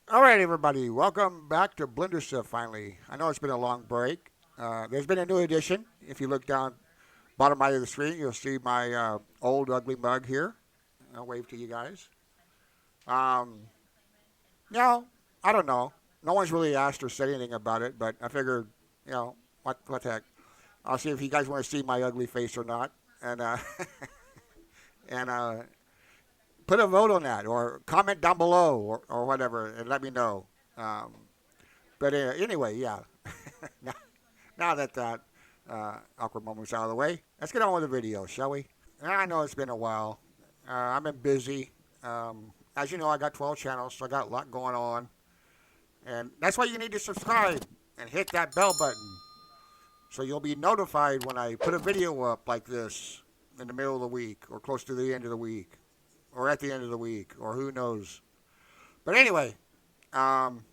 All right, everybody, welcome back to Blender Stuff. Finally, I know it's been a long break. There's been a new edition. If you look down bottom right of the screen, you'll see my old ugly mug here. I'll wave to you guys. Um, now, I don't know. No one's really asked or said anything about it, but I figured, what the heck? I'll see if you guys want to see my ugly face or not, and and put a vote on that, or comment down below, or whatever, and let me know. Um, but anyway, yeah. now, now that awkward moment's out of the way, let's get on with the video, shall we? I know it's been a while. I've been busy. As you know, I got 12 channels, so I got a lot going on. And that's why you need to subscribe and hit that bell button so you'll be notified when I put a video up like this in the middle of the week or close to the end of the week or at the end of the week or who knows. But anyway, um,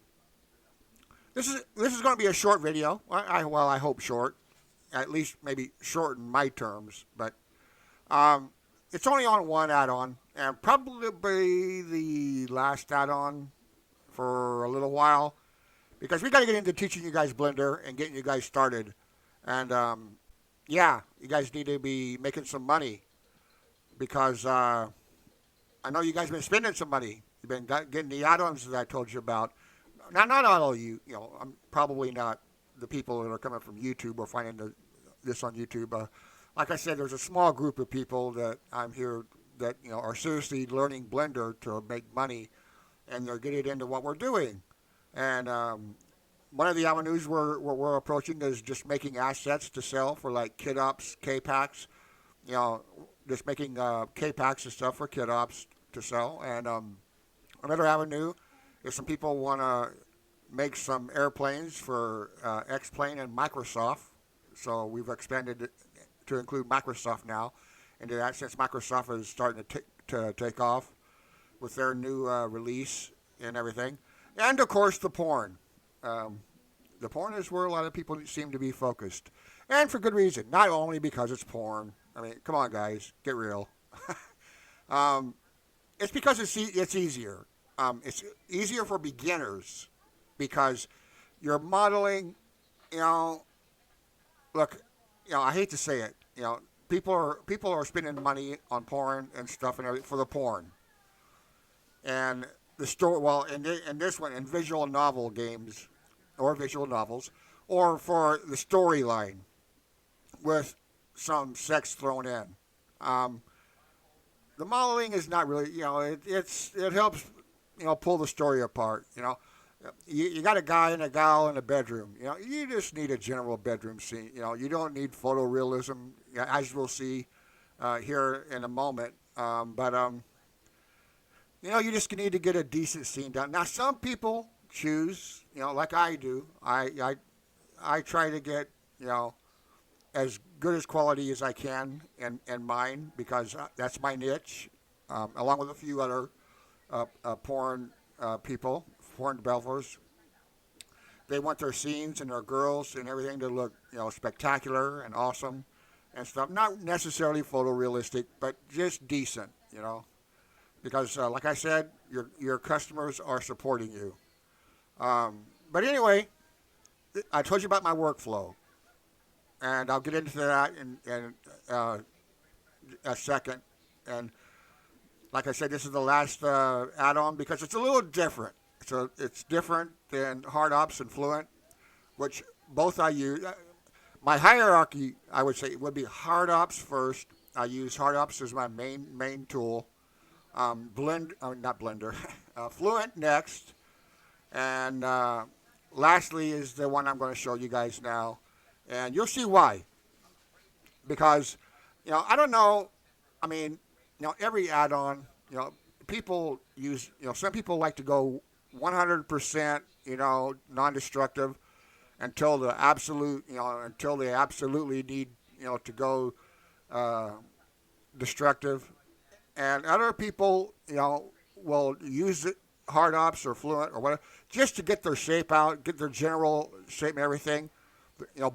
this is going to be a short video. I hope short, at least maybe short in my terms. But um, it's only on one add-on, and probably the last add-on for a little while, because we got to get into teaching you guys Blender and getting you guys started. And yeah, you guys need to be making some money because I know you guys been spending some money. You've been getting the add-ons that I told you about. Now, not all of you, I'm probably not the people that are coming from YouTube or finding this on YouTube. Like I said, there's a small group of people that I'm here that are seriously learning Blender to make money, and they're getting into what we're doing. And one of the avenues we're approaching is just making assets to sell for like KitOps, K-Packs, just making K-Packs and stuff for KitOps to sell. And another avenue is some people want to make some airplanes for X-Plane and Microsoft. So we've expanded it to include Microsoft now into that, since Microsoft is starting to take off with their new release and everything. And of course, the porn. The porn is where a lot of people seem to be focused, and for good reason. Not only because it's porn. I mean, come on, guys, get real. um, it's because it's easier. It's easier for beginners because you're modeling. You know, look, I hate to say it. People are spending money on porn and stuff and everything for the porn. And the story, well, in this one, in visual novel games or visual novels, or for the storyline with some sex thrown in. Um, the modeling is not really, it helps, pull the story apart. You got a guy and a gal in a bedroom. You just need a general bedroom scene. You don't need photorealism, as we'll see here in a moment. You just need to get a decent scene done. Now, some people choose, like I do. I try to get, as good as quality as I can in mine because that's my niche, along with a few other porn people, porn developers. They want their scenes and their girls and everything to look, spectacular and awesome and stuff. Not necessarily photorealistic, but just decent, because like I said, your customers are supporting you. But anyway, I told you about my workflow, and I'll get into that in a second. And like I said, this is the last add-on because it's a little different. So it's different than HardOps and Fluent, which both I use. My hierarchy, I would say, would be HardOps first. I use HardOps as my main tool. Not Blender, Fluent next, and lastly is the one I'm going to show you guys now, and you'll see why. Because, I don't know. I mean, every add-on, people use. Some people like to go 100%, non-destructive until the absolute, until they absolutely need, to go destructive. And other people, will use it, HardOps or Fluent or whatever, just to get their shape out, get their general shape and everything.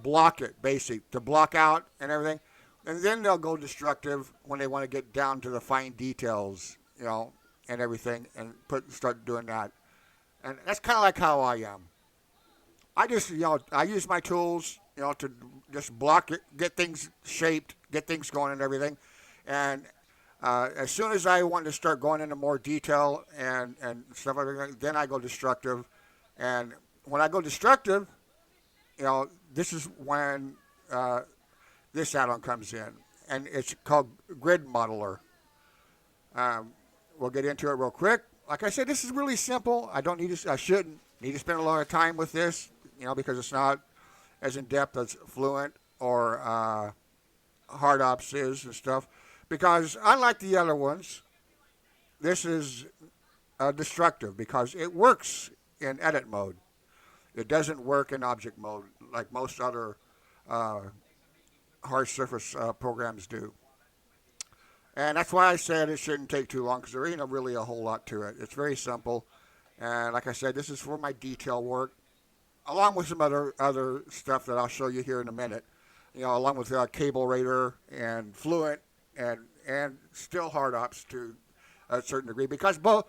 Block it, basic, to block out and everything. And then they'll go destructive when they want to get down to the fine details, and everything, and start doing that. And that's kind of like how I am. I just, I use my tools, to just block it, get things shaped, get things going and everything. And as soon as I want to start going into more detail and stuff like that, then I go destructive. And when I go destructive, this is when this add-on comes in. And it's called Grid Modeler. Um, we'll get into it real quick. Like I said, this is really simple. I shouldn't need to spend a lot of time with this, because it's not as in depth as Fluent or HardOps is and stuff. Because unlike the other ones, this is destructive because it works in edit mode. It doesn't work in object mode like most other uh, hard surface programs do. And that's why I said it shouldn't take too long because there ain't really a whole lot to it. It's very simple. And like I said, this is for my detail work, along with some other stuff that I'll show you here in a minute. Along with Cablerator and Fluent and still HardOps to a certain degree, because both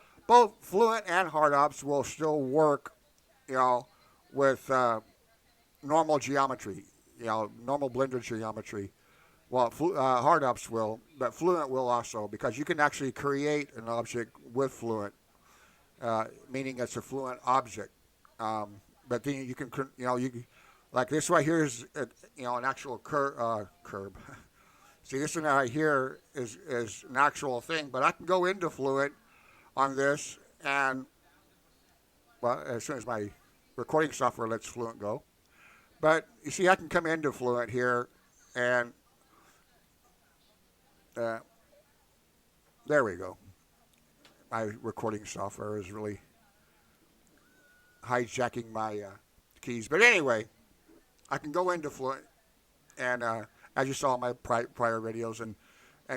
Fluent and HardOps will still work, with normal geometry, normal Blender geometry. Well, HardOps will, but Fluent will also, because you can actually create an object with Fluent, meaning it's a Fluent object. But then you can, like this right here is, an actual curb. See, this one right here is an actual thing, but I can go into Fluent on this, and, well, as soon as my recording software lets Fluent go. But you see, I can come into Fluent here, and there we go. My recording software is really hijacking my keys. But anyway, I can go into Fluent, and as you saw in my prior videos, and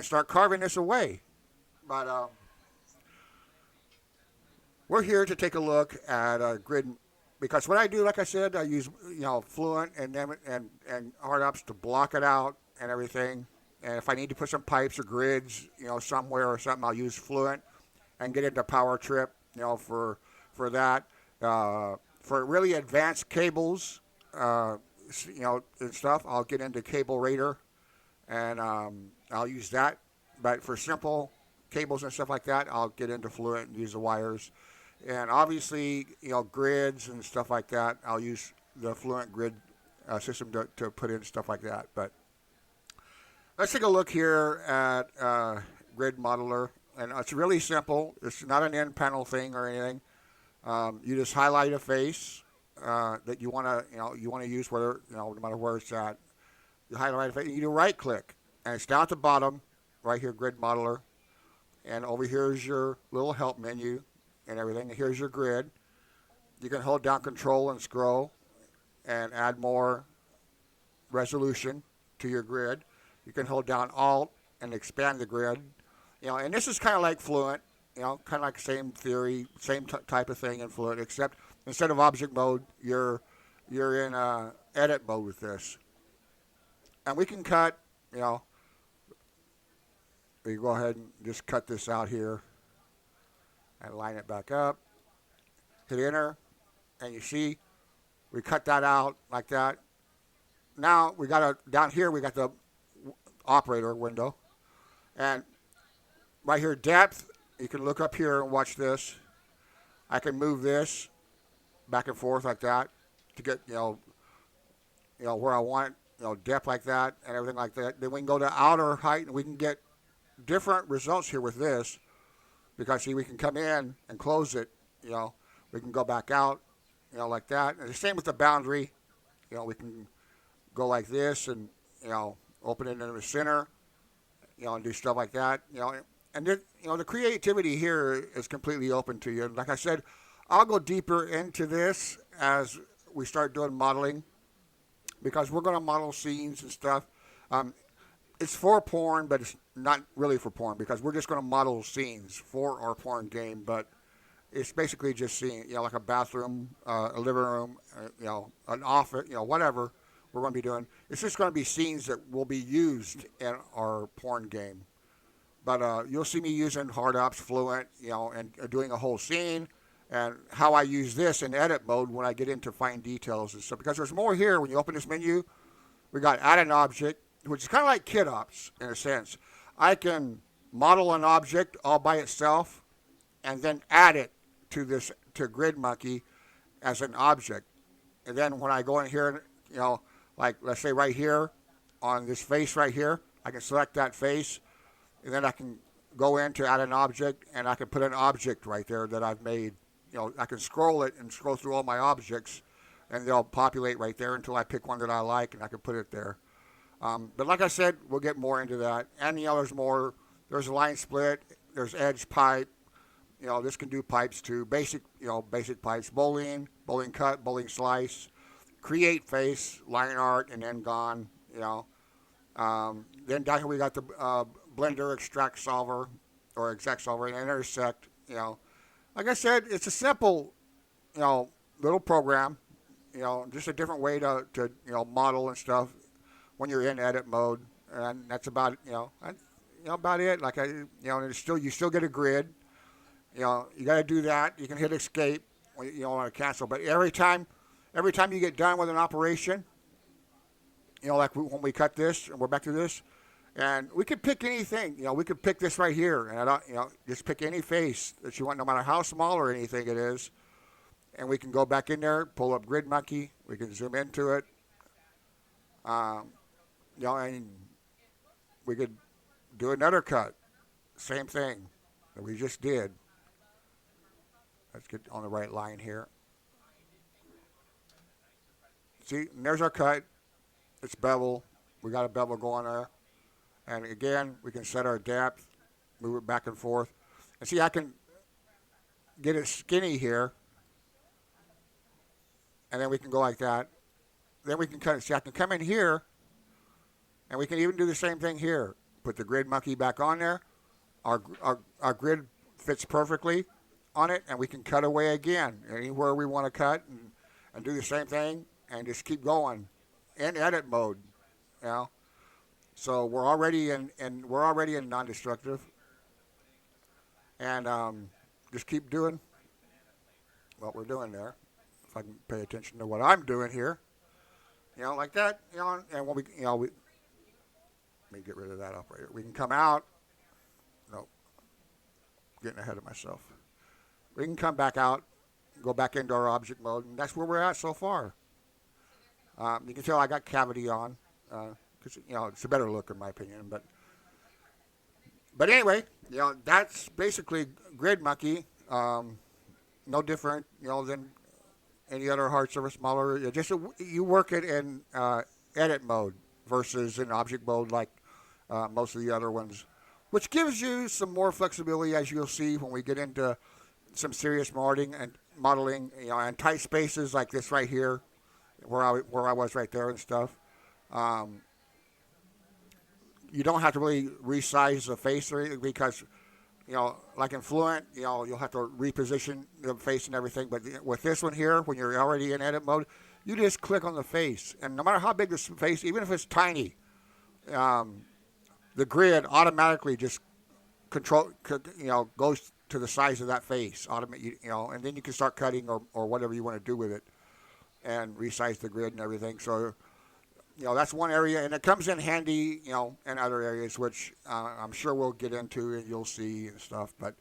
start carving this away. But we're here to take a look at grid, because what I do, like I said, I use Fluent and HardOps to block it out and everything. And if I need to put some pipes or grids, somewhere or something, I'll use Fluent and get into PowerTrip, for that. For really advanced cables, and stuff, I'll get into Cablerator, and I'll use that. But for simple cables and stuff like that, I'll get into Fluent and use the wires. And obviously, grids and stuff like that, I'll use the Fluent grid system to put in stuff like that. But let's take a look here at Grid Modeler. And it's really simple. It's not an end panel thing or anything. You just highlight a face that you want to use, whether no matter where it's at. You highlight a face. You do right click, and it's down at the bottom, right here, Grid Modeler. And over here is your little help menu and everything. And here's your grid. You can hold down Control and scroll, and add more resolution to your grid. You can hold down Alt and expand the grid. And this is kind of like Fluent. Kind of like same theory, same type of thing in Fluent, except instead of object mode, you're in edit mode with this. And we can cut, we go ahead and just cut this out here and line it back up. Hit enter, and you see we cut that out like that. Now we got down here we got the operator window, and right here depth. You can look up here and watch this. I can move this back and forth like that to get, where I want, depth like that and everything like that. Then we can go to outer height, and we can get different results here with this, because see, we can come in and close it, we can go back out, like that. And the same with the boundary, we can go like this and, open it in the center, and do stuff like that, And the creativity here is completely open to you. And like I said, I'll go deeper into this as we start doing modeling, because we're going to model scenes and stuff. It's for porn, but it's not really for porn, because we're just going to model scenes for our porn game. But it's basically just scene, like a bathroom, a living room, an office, whatever we're going to be doing. It's just going to be scenes that will be used in our porn game. But you'll see me using HardOps, Fluent, and doing a whole scene, and how I use this in edit mode when I get into fine details and stuff. Because there's more here. When you open this menu, we got add an object, which is kind of like KitOps in a sense. I can model an object all by itself and then add it to this to GridMonkey as an object. And then when I go in here, like let's say right here on this face right here, I can select that face, and then I can go in to add an object, and I can put an object right there that I've made. I can scroll it and scroll through all my objects, and they'll populate right there until I pick one that I like, and I can put it there. But like I said, we'll get more into that. And there's more. There's a line split. There's edge pipe. This can do pipes too. Basic pipes. Bowling cut, bowling slice. Create face, line art, and end gone. Then down here we got the blender extract solver or exact solver and intersect. Like I said, it's a simple, little program. Just a different way to model and stuff when you're in edit mode, and that's about about it. Like and you still get a grid. You got to do that. You can hit escape when you don't want to cancel, but every time you get done with an operation, like when we cut this and we're back to this, and we could pick anything. We could pick this right here, and just pick any face that you want, no matter how small or anything it is. And we can go back in there, pull up GridMonkey. We can zoom into it. And we could do another cut. Same thing that we just did. Let's get on the right line here. See, and there's our cut. It's bevel. We got a bevel going there. And again, we can set our depth, move it back and forth. And see, I can get it skinny here. And then we can go like that. Then we can cut it. See, I can come in here, and we can even do the same thing here. Put the GridMonkey back on there. Our grid fits perfectly on it, and we can cut away again anywhere we want to cut, and do the same thing, and just keep going in edit mode. So we're already in non-destructive, and just keep doing what we're doing there. If I can pay attention to what I'm doing here, like that, and when let me get rid of that operator. We can come out. Nope, getting ahead of myself. We can come back out, go back into our object mode, and that's where we're at so far. You can tell I got cavity on, because it's a better look in my opinion. But anyway, that's basically GridMonkey. No different, than any other hard surface modeler. Just you work it in edit mode versus in object mode like most of the other ones, which gives you some more flexibility, as you'll see when we get into some serious modeling and tight spaces like this right here, where I was right there and stuff. You don't have to really resize the face or anything because, like in Fluent, you'll have to reposition the face and everything. But with this one here, when you're already in edit mode, you just click on the face. And no matter how big this face, even if it's tiny, the grid automatically just goes to the size of that face. And then you can start cutting or whatever you want to do with it and resize the grid and everything. So, that's one area, and it comes in handy, in other areas, which I'm sure we'll get into and you'll see and stuff. But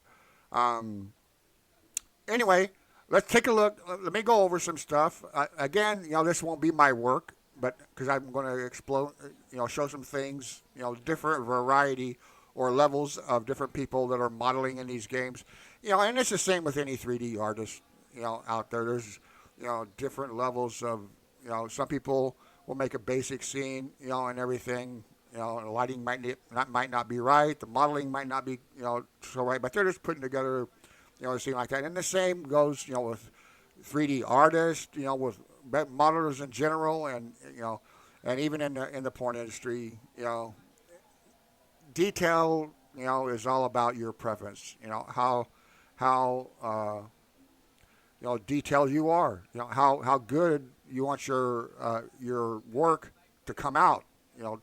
anyway, let's take a look. Let me go over some stuff. Again, this won't be my work, but because I'm going to show some things, different variety or levels of different people that are modeling in these games. And it's the same with any 3D artist, out there. There's, different levels of, some people will make a basic scene, and everything. The lighting might not be right. The modeling might not be, so right. But they're just putting together, a scene like that. And the same goes, with 3D artists, with modelers in general, and and even in the porn industry, detail, is all about your preference. How detailed you are. How good you want your work to come out.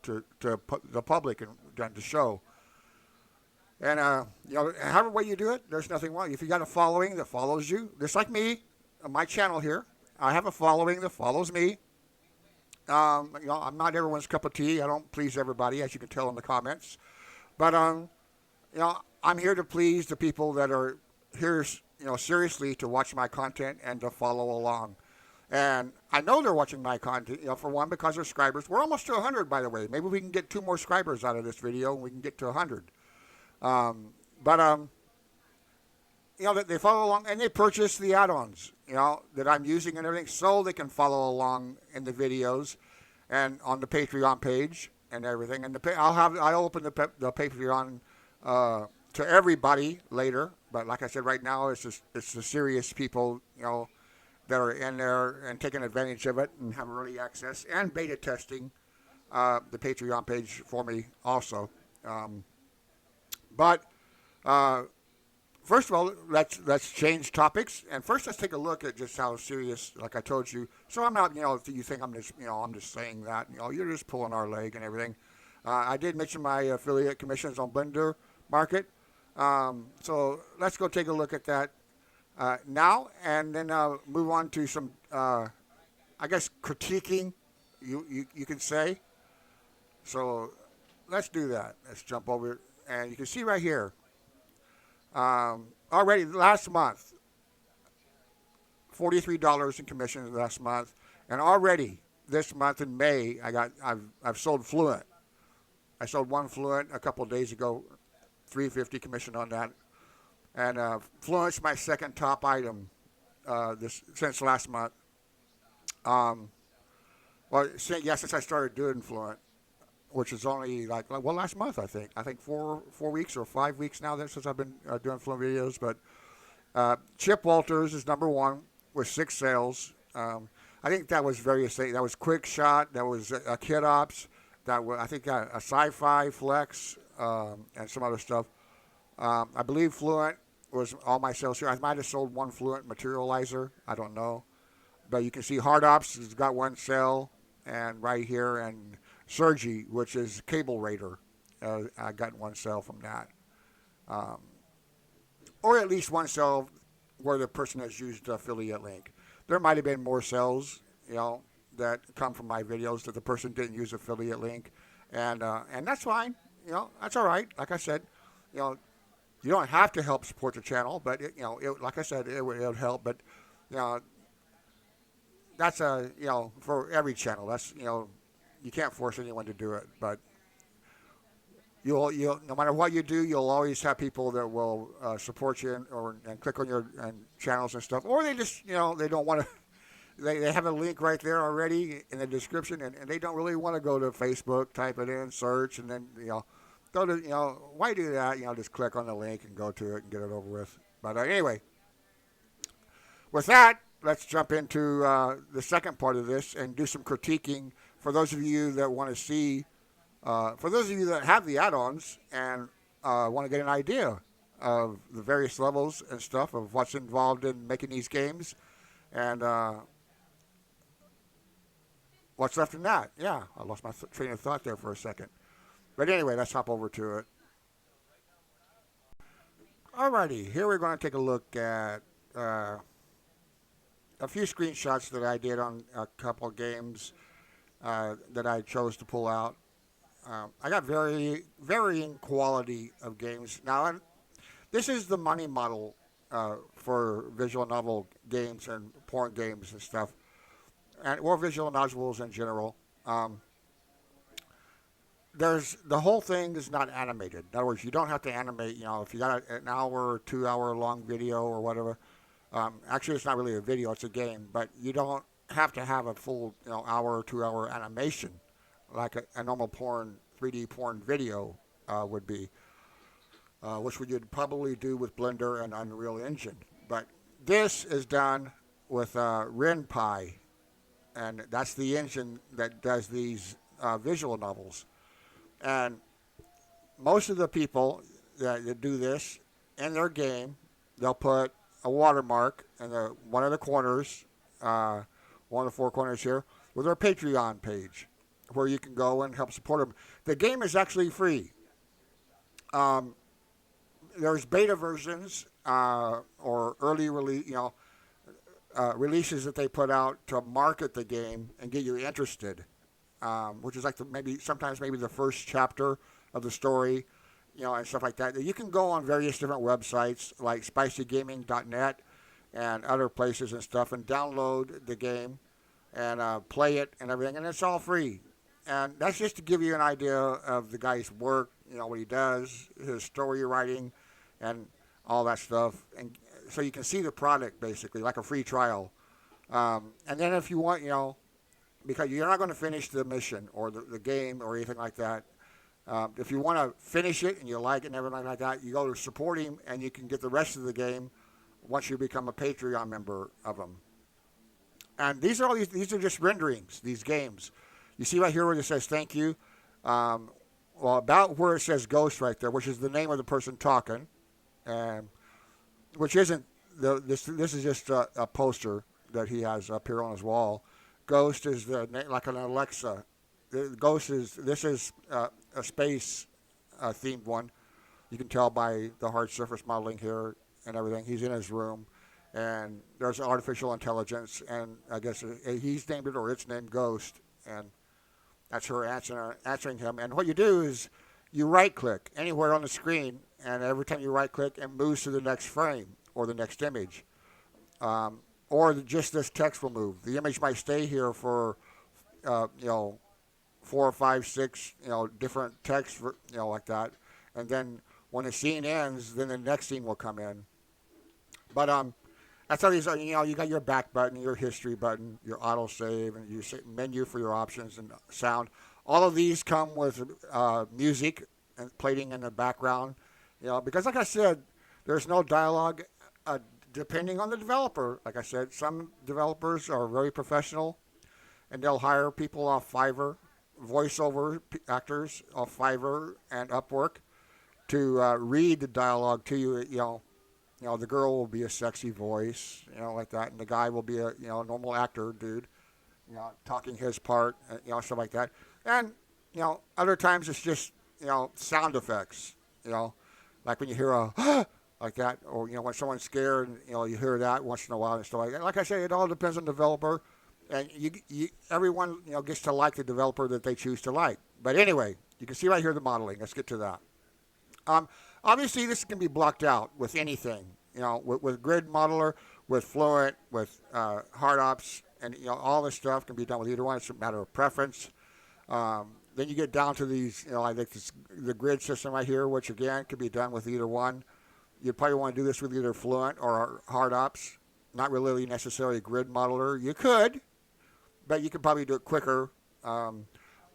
To the public and to show. And, however way you do it, there's nothing wrong. If you got a following that follows you, just like me, on my channel here, I have a following that follows me. I'm not everyone's cup of tea. I don't please everybody, as you can tell in the comments. But, I'm here to please the people that are here, seriously to watch my content and to follow along. And I know they're watching my content, for one, because they're subscribers. We're almost to 100, by the way. Maybe we can get 2 more subscribers out of this video and we can get to 100. They follow along and they purchase the add-ons, that I'm using and everything, so they can follow along in the videos and on the Patreon page and everything. And I'll open the Patreon to everybody later. But like I said, right now it's the serious people, that are in there and taking advantage of it and have early access and beta testing the Patreon page for me also. First of all, let's change topics, and first let's take a look at just how serious, like I told you. So I'm not, if you think I'm just saying that, you're just pulling our leg and everything. I did mention my affiliate commissions on Blender Market, so let's go take a look at that now, and then move on to some, I guess, critiquing, you can say. So let's do that. Let's jump over, and you can see right here. Already last month, $43 in commissions last month, and already this month in May, I've sold Fluent. I sold one Fluent a couple of days ago, $350 commission on that, and Fluent's my second top item since last month. Since I started doing Fluent, which is only last month, I think 4 weeks or 5 weeks now since I've been doing Fluent videos. But Chip Walters is number one with 6 sales. I think that was various things. That was QuickShot. That was a KitOps. That was, I think, a Sci-Fi Flex and some other stuff. I believe Fluent was all my sales here. I might have sold one Fluent Materializer. I don't know. But you can see HardOps has got one sale, and right here, and Sergi, which is Cablerator. I got one sale from that. Or at least one sale where the person has used the affiliate link. There might have been more sales, that come from my videos that the person didn't use affiliate link. And that's fine. That's all right. Like I said, you don't have to help support the channel, but, like I said, it would help. But, that's for every channel. That's, you can't force anyone to do it, but you'll no matter what you do, you'll always have people that will support you and click on your channels and stuff, or they just they don't want to. They have a link right there already in the description, and they don't really want to go to Facebook, type it in, search, and then go to why do that? Just click on the link and go to it and get it over with. But anyway, with that, let's jump into the second part of this and do some critiquing. For those of you that want to see, for those of you that have the add-ons and want to get an idea of the various levels and stuff of what's involved in making these games, and what's left in that. Yeah, I lost my train of thought there for a second. But anyway, let's hop over to it. Alrighty, here we're going to take a look at a few screenshots that I did on a couple of games that I chose to pull out. I got varying quality of games. Now, this is the money model for visual novel games and porn games and stuff, or visual novels in general. The whole thing is not animated. In other words, you don't have to animate. If you got an hour or 2 hour long video or whatever. Actually, it's not really a video; it's a game. But you don't have to have a full, hour or 2 hour animation like a normal 3D porn video would be, which you'd probably do with Blender and Unreal Engine. But this is done with RenPy, and that's the engine that does these visual novels. And most of the people that do this in their game, they'll put a watermark in one of the corners, one of the 4 corners here, with their Patreon page, where you can go and help support them. The game is actually free. there's beta versions or early release, releases that they put out to market the game and get you interested, which is like sometimes maybe the first chapter of the story, and stuff like that. You can go on various different websites like spicygaming.net and other places and stuff and download the game and play it and everything, and it's all free. And that's just to give you an idea of the guy's work, what he does, his story writing, and all that stuff. And so you can see the product, basically, like a free trial. And then if you want, because you're not going to finish the mission or the game or anything like that. If you want to finish it and you like it and everything like that, you go to support him and you can get the rest of the game once you become a Patreon member of them. And these are just renderings, these games. You see right here where it says thank you. About where it says ghost right there, which is the name of the person talking, which isn't this is just a poster that he has up here on his wall. Ghost is like an Alexa. This is a space themed one. You can tell by the hard surface modeling here and everything. He's in his room, and there's artificial intelligence, and I guess he's named it, or it's named Ghost, and that's her answering him. And what you do is you right-click anywhere on the screen, and every time you right-click, it moves to the next frame or the next image. Or just this text will move. The image might stay here for, 4 or 5, 6, different text, like that. And then when the scene ends, then the next scene will come in. But that's how these are. You got your back button, your history button, your autosave, and your menu for your options and sound. All of these come with music and playing in the background. Because like I said, there's no dialogue. Depending on the developer, like I said, some developers are very professional, and they'll hire people off Fiverr, voiceover actors off Fiverr and Upwork to read the dialogue to you. The girl will be a sexy voice, like that, and the guy will be a normal actor dude, talking his part, stuff like that. And other times it's just sound effects, like when you hear a like that, or when someone's scared, you hear that once in a while and stuff like that. Like I say, it all depends on the developer, and everyone gets to like the developer that they choose to like. But anyway, you can see right here the modeling. Let's get to that. Obviously, this can be blocked out with anything, with Grid Modeler, with Fluent, with HardOps, and all this stuff can be done with either one. It's a matter of preference. Then you get down to these, like the grid system right here, which again can be done with either one. You'd probably want to do this with either Fluent or HardOps, not really necessarily Grid Modeler. You could, but you could probably do it quicker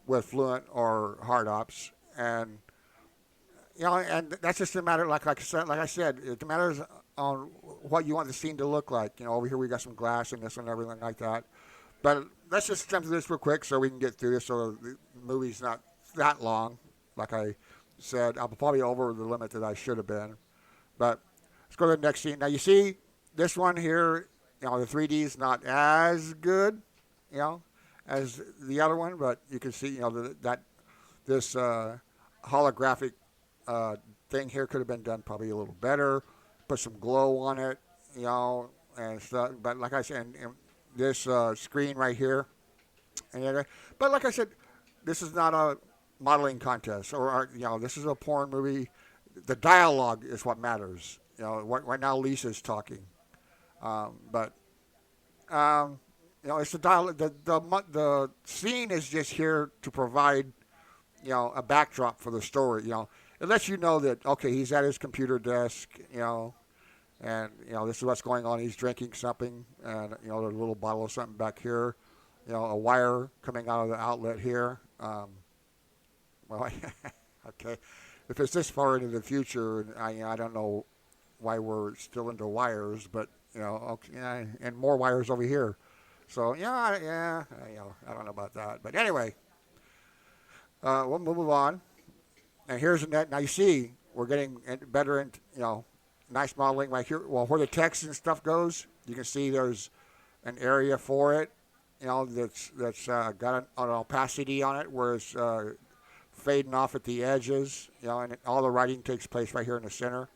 with Fluent or HardOps, and and that's just a matter. Like I said, it matters on what you want the scene to look like. Over here we got some glass and this and everything like that. But let's just jump to this real quick so we can get through this, so the movie's not that long. Like I said, I'm probably over the limit that I should have been. But let's go to the next scene. Now you see this one here, the 3D is not as good, as the other one, but you can see, that this holographic thing here could have been done probably a little better. Put some glow on it, and stuff. But like I said, and this screen right here, but like I said, this is not a modeling contest, or this is a porn movie. The dialogue is what matters. Right now Lisa's talking, but it's the dialogue. The scene is just here to provide, a backdrop for the story. It lets you know that he's at his computer desk, and this is what's going on. He's drinking something, and there's a little bottle of something back here, a wire coming out of the outlet here. Okay. If it's this far into the future, I don't know why we're still into wires, but and more wires over here. So I don't know about that. But anyway, we'll move on. And here's the net. Now you see we're getting better in nice modeling right here. Well, where the text and stuff goes, you can see there's an area for it. That's got an opacity on it, where it's fading off at the edges, and all the writing takes place right here in the center.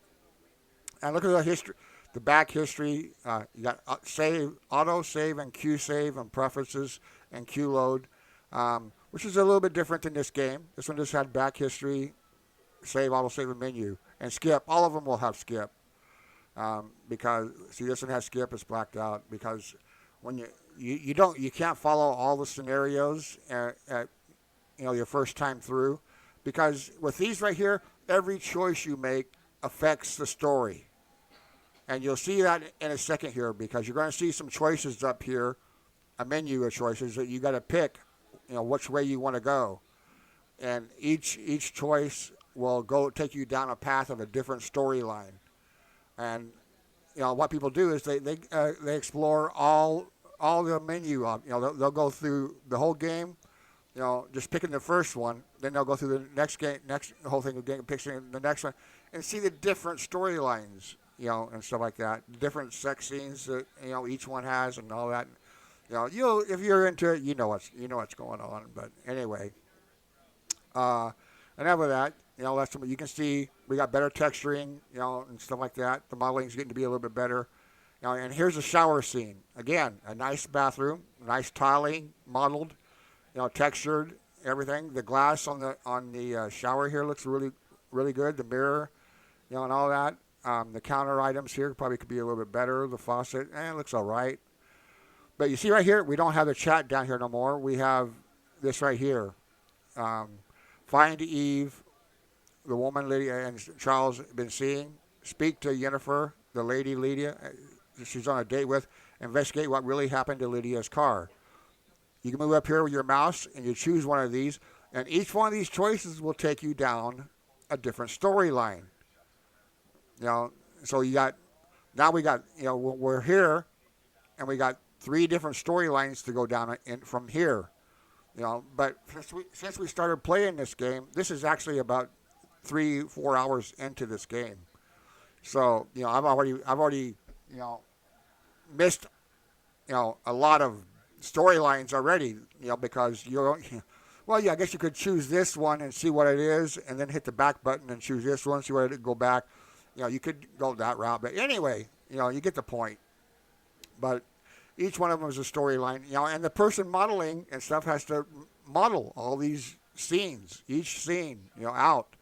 And look at the history, the back history. You got save, auto save, and Q save, and preferences and Q load, which is a little bit different than this game. This one just had back history, save, auto save, and menu, and skip. All of them will have skip, because see, this one has skip. It's blacked out because when you can't follow all the scenarios at your first time through, because with these right here, every choice you make affects the story. And you'll see that in a second here, because you're going to see some choices up here, a menu of choices that you got to pick, which way you want to go. And each choice will take you down a path of a different storyline. And what people do is they explore all the menu. They'll go through the whole game, just picking the first one. Then they'll go through the next whole thing again, picking the next one, and see the different storylines, and stuff like that. Different sex scenes that each one has, and all that. If you're into it, you know what's going on. But anyway, enough of that. That's something you can see. We got better texturing, and stuff like that. The modeling's getting to be a little bit better. And here's a shower scene. Again, a nice bathroom, nice tiling, modeled, textured, everything. The glass on the shower here looks really, really good. The mirror, and all that. The counter items here probably could be a little bit better. The faucet, it looks all right. But you see right here, we don't have the chat down here no more. We have this right here. Find Eve, the woman Lydia and Charles have been seeing. Speak to Yennefer, the lady Lydia she's on a date with. Investigate what really happened to Lydia's car. You can move up here with your mouse and you choose one of these. And each one of these choices will take you down a different storyline. So we got, we're here and we got 3 different storylines to go down from here. But since we started playing this game, this is actually about 3-4 hours into this game. So, I've already missed, a lot of storylines already, because I guess you could choose this one and see what it is, and then hit the back button and choose this one, see what it go back. You could go that route. But anyway, you get the point. But each one of them is a storyline, and the person modeling and stuff has to model all these scenes, each scene, out,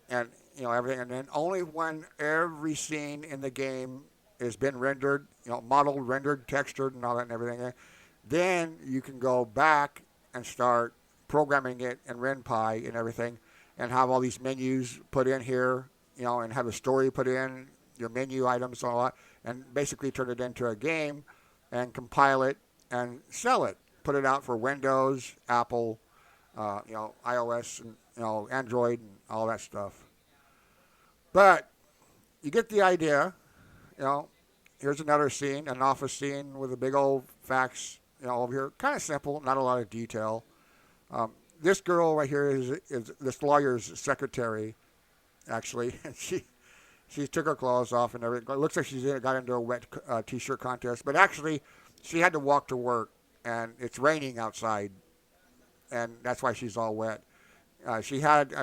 and everything. And then only when every scene in the game has been rendered, modeled, rendered, textured, and all that and everything, then you can go back and start programming it in RenPy and everything, and have all these menus put in here, and have a story put in, your menu items and all that, and basically turn it into a game and compile it and sell it. Put it out for Windows, Apple, iOS, and Android, and all that stuff. But you get the idea. Here's another scene, an office scene with a big old fax, over here. Kind of simple, not a lot of detail. This girl right here is this lawyer's secretary, actually. She took her clothes off and everything. It looks like she got into a wet T-shirt contest. But actually, she had to walk to work, and it's raining outside, and that's why she's all wet. She had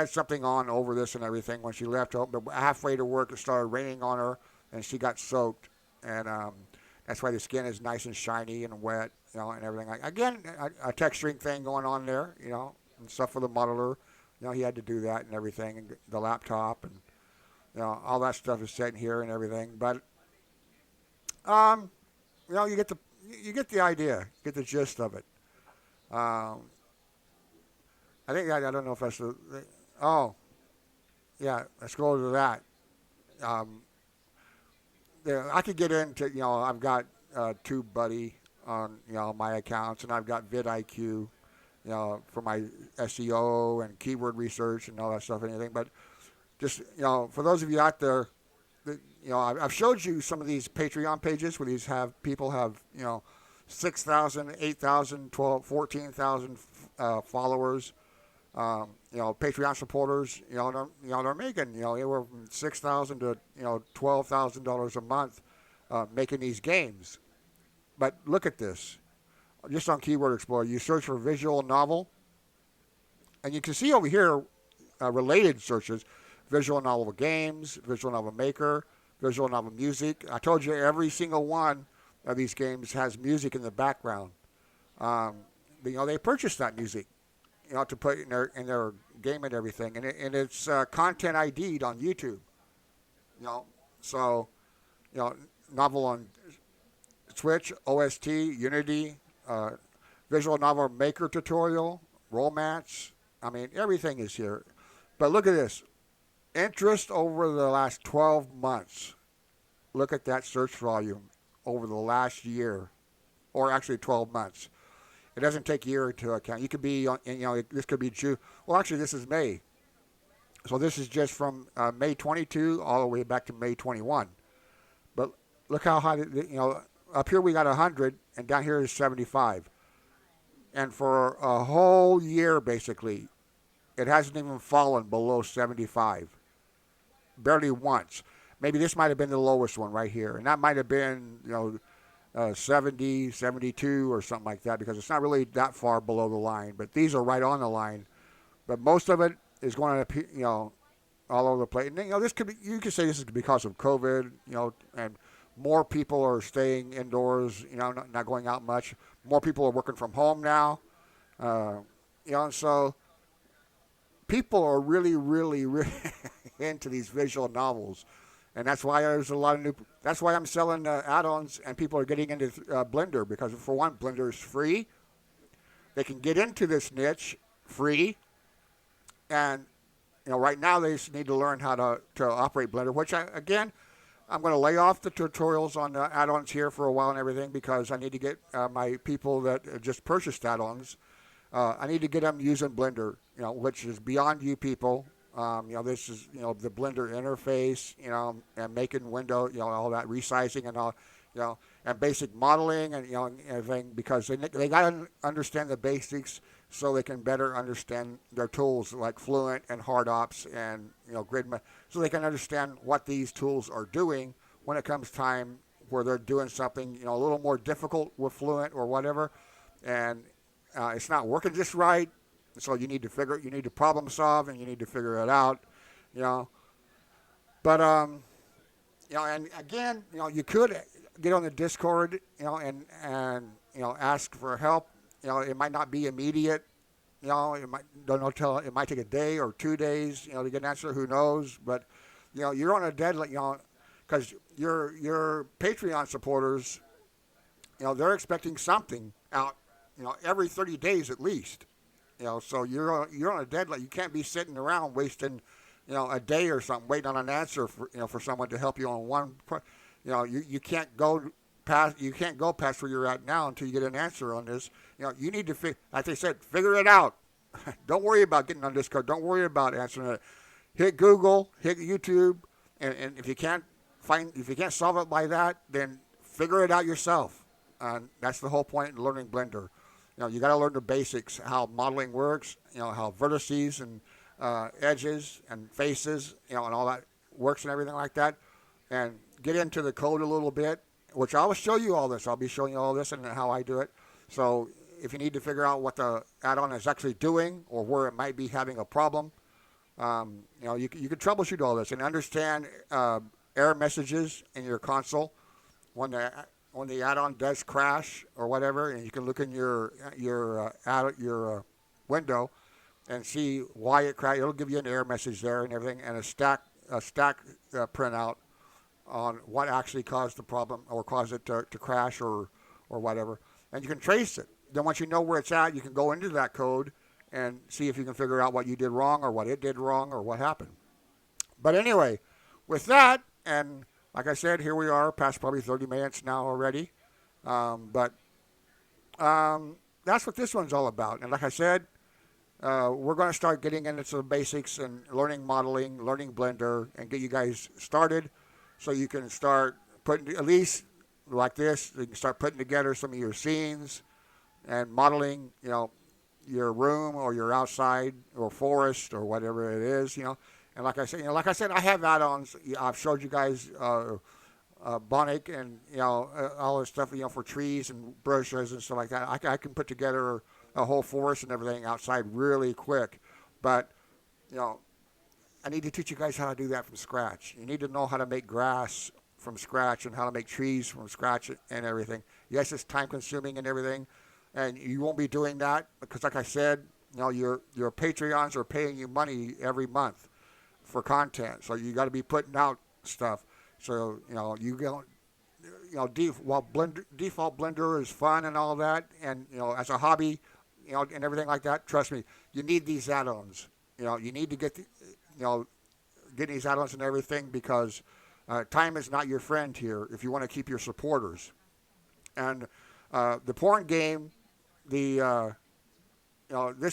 something on over this and everything when she left home. But halfway to work, it started raining on her, and she got soaked. And that's why the skin is nice and shiny and wet, and everything. Again, a texturing thing going on there, and stuff for the modeler. He had to do that and everything, and the laptop and all that stuff is set in here and everything. But you get the idea, you get the gist of it. I think I don't know if that's let's go to that. I could get into I've got TubeBuddy on my accounts, and I've got vidIQ for my SEO and keyword research and all that stuff and anything. But just for those of you out there, I've showed you some of these Patreon pages where people have 6,000, 8,000, 12, 14,000 followers. Patreon supporters, they're making anywhere from $6,000 to $12,000 a month making these games. But look at this, just on Keyword Explorer, you search for visual novel, and you can see over here related searches: visual novel games, visual novel maker, visual novel music. I told you every single one of these games has music in the background. Um, they purchased that music, to put in their game and everything, and it's content ID'd on YouTube. You know, so you know, novel on Switch, OST, Unity, uh, visual novel maker tutorial, romance. I mean, everything is here. But look at this. Interest over the last 12 months. Look at that search volume over the last year, or actually 12 months. It doesn't take a year into account. You could be, this could be June. Well, actually, this is May. So this is just from May 22 all the way back to May 21. But look how high, up here we got 100, and down here is 75. And for a whole year, basically, it hasn't even fallen below 75. Barely once. Maybe this might have been the lowest one right here. And that might have been, 70, 72 or something like that, because it's not really that far below the line. But these are right on the line. But most of it is going to, all over the place. And, this could be, you could say this is because of COVID, and more people are staying indoors, not going out much. More people are working from home now. And so people are really, really, really into these visual novels. And that's why there's a lot of that's why I'm selling add-ons, and people are getting into Blender, because for one, Blender is free. They can get into this niche free. And, right now they just need to learn how to operate Blender, which I'm going to lay off the tutorials on the add-ons here for a while and everything, because I need to get my people that just purchased add-ons, I need to get them using Blender, which is beyond you people. This is, the Blender interface, and making window, all that resizing and all, and basic modeling and, and everything, because they got to understand the basics so they can better understand their tools like Fluent and HardOps and, Grid, so they can understand what these tools are doing when it comes time where they're doing something, a little more difficult with Fluent or whatever, and it's not working just right. So you need to problem solve, and you need to figure it out, But, and again, you could get on the Discord, and ask for help. It might not be immediate. It might take a day or 2 days, to get an answer. Who knows? But, you're on a deadline, because your Patreon supporters, they're expecting something out, every 30 days at least. So you're on a deadline. You can't be sitting around wasting, a day or something waiting on an answer for someone to help you on one. You can't go past where you're at now until you get an answer on this. You need to like they said, figure it out. Don't worry about getting on Discord. Don't worry about answering it. Hit Google, hit YouTube, and if you can't solve it by that, then figure it out yourself. That's the whole point in learning Blender. You got to learn the basics, how modeling works, how vertices and edges and faces, and all that works and everything like that. And get into the code a little bit, which I will show you all this. I'll be showing you all this and how I do it. So if you need to figure out what the add-on is actually doing or where it might be having a problem, you can troubleshoot all this and understand error messages in your console when the add-on does crash or whatever, and you can look in your window and see why it crashed. It'll give you an error message there and everything, and a stack printout on what actually caused the problem or caused it to crash or whatever, and you can trace it. Then once you know where it's at, you can go into that code and see if you can figure out what you did wrong or what it did wrong or what happened. But anyway, with that, and like I said, here we are, past probably 30 minutes now already. But that's what this one's all about. And like I said, we're going to start getting into some basics and learning modeling, learning Blender, and get you guys started so you can start putting, at least like this, you can start putting together some of your scenes and modeling, your room or your outside or forest or whatever it is, And like I said, I have add-ons. I've showed you guys Bonic and all this stuff, for trees and bushes and stuff like that. I can put together a whole forest and everything outside really quick. But I need to teach you guys how to do that from scratch. You need to know how to make grass from scratch and how to make trees from scratch and everything. Yes, it's time consuming and everything, and you won't be doing that because, like I said, your Patreons are paying you money every month for content, so you got to be putting out stuff. So default Blender is fun and all that, and as a hobby, and everything like that. Trust me, you need these add-ons. You need to get get these add-ons and everything because time is not your friend here if you want to keep your supporters. And the porn game, this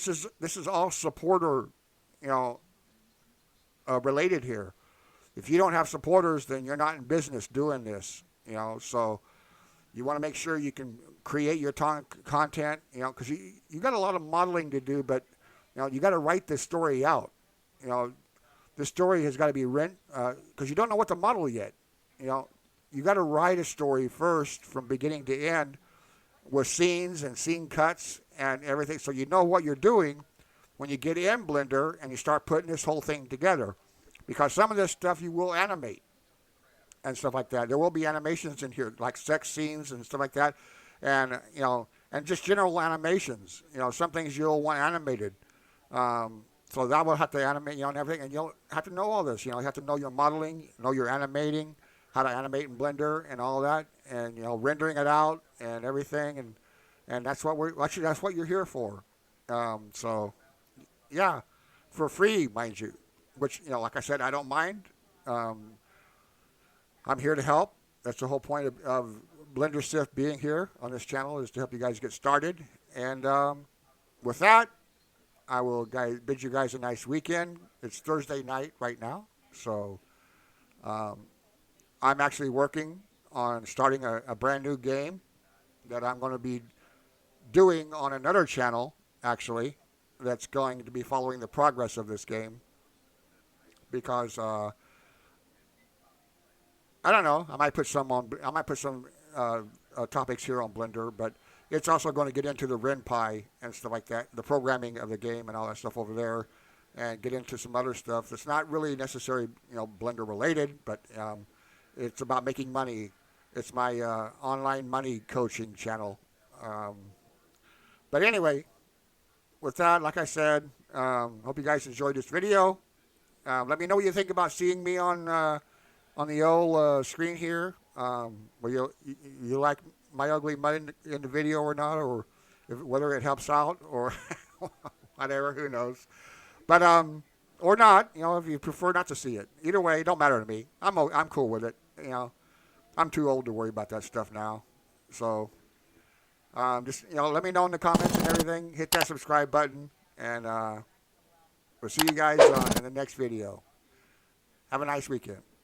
is all supporter related here. If you don't have supporters, then you're not in business doing this. So you want to make sure you can create your content. Because you got a lot of modeling to do, but you got to write this story out. This story has got to be written because you don't know what to model yet. You got to write a story first from beginning to end with scenes and scene cuts and everything, so you know what you're doing when you get in Blender and you start putting this whole thing together. Because some of this stuff you will animate and stuff like that. There will be animations in here, like sex scenes and stuff like that, and and just general animations. Some things you'll want animated. So that will have to animate, and everything, and you'll have to know all this. You have to know your modeling, know your animating, how to animate in Blender and all that, and rendering it out and everything, and that's what that's what you're here for. So yeah, for free, mind you, which like I said, I don't mind. I'm here to help. That's the whole point of Blender Synth being here on this channel, is to help you guys get started. And with that, I will bid you guys a nice weekend. It's Thursday night right now, so I'm actually working on starting a brand new game that I'm going to be doing on another channel, actually, that's going to be following the progress of this game. Because I don't know, I might put some topics here on Blender, but it's also going to get into the RenPy and stuff like that, the programming of the game and all that stuff over there, and get into some other stuff that's not really necessarily Blender related, but it's about making money. It's my online money coaching channel. But anyway, with that, like I said, hope you guys enjoyed this video. Let me know what you think about seeing me on the old screen here. Whether you like my ugly mud in the video or not, or whether it helps out or whatever, who knows. But or not, if you prefer not to see it. Either way, it don't matter to me. I'm cool with it. I'm too old to worry about that stuff now. So just let me know in the comments and everything. Hit that subscribe button, and we'll see you guys in the next video. Have a nice weekend.